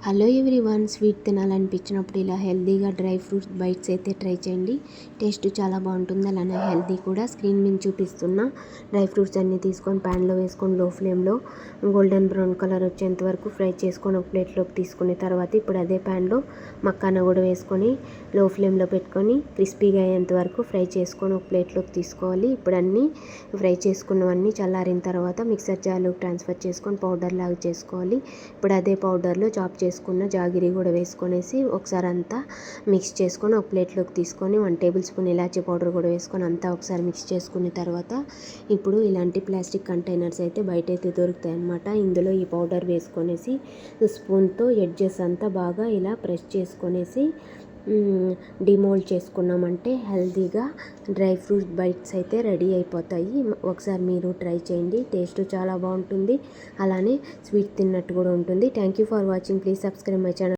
Hello everyone, sweet తినాలనిపించినప్పుడు ఇలా హెల్తీగా డ్రై ఫ్రూట్స్ బైట్స్ అయితే ట్రై చేయండి. టేస్ట్ చాలా బాగుంటుంది, అలానే హెల్తీ కూడా. స్క్రీన్ మీద చూపిస్తున్న డ్రై ఫ్రూట్స్ అన్నీ తీసుకొని ప్యాన్లో వేసుకొని లో ఫ్లేమ్లో గోల్డెన్ బ్రౌన్ కలర్ వచ్చేంత వరకు ఫ్రై చేసుకొని ఒక ప్లేట్లోకి తీసుకున్న తర్వాత ఇప్పుడు అదే ప్యాన్లో మక్కాన కూడా వేసుకొని లో ఫ్లేమ్లో పెట్టుకొని క్రిస్పీగా అయ్యేంత వరకు ఫ్రై చేసుకొని ఒక ప్లేట్లోకి తీసుకోవాలి. ఇప్పుడు అన్నీ ఫ్రై చేసుకున్నవన్నీ చల్లారిన తర్వాత మిక్సర్ జార్లోకి ట్రాన్స్ఫర్ చేసుకొని పౌడర్ లాగా చేసుకోవాలి. ఇప్పుడు అదే పౌడర్లో చాప్ చేసుకున్న జాగిరి కూడా వేసుకొనేసి ఒకసారి అంతా మిక్స్ చేసుకొని ఒక ప్లేట్లోకి తీసుకొని 1 టేబుల్ స్పూన్ ఇలాచీ పౌడర్ కూడా వేసుకొని అంతా ఒకసారి మిక్స్ చేసుకున్న తర్వాత ఇప్పుడు ఇలాంటి ప్లాస్టిక్ కంటైనర్స్ అయితే బయట అయితే దొరుకుతాయి అన్నమాట. ఇందులో ఈ పౌడర్ వేసుకొనేసి స్పూన్తో ఎడ్జెస్ అంతా బాగా ఇలా ప్రెస్ చేసుకొనేసి డిమోల్డ్ చేసుకున్నామంటే హెల్తీగా డ్రై ఫ్రూట్ బైట్స్ అయితే రెడీ అయిపోతాయి. ఒకసారి మీరు ట్రై చేయండి, టేస్ట్ చాలా బాగుంటుంది, అలానే స్వీట్ తిన్నట్టు కూడా ఉంటుంది. Thank you for watching. Please subscribe my channel.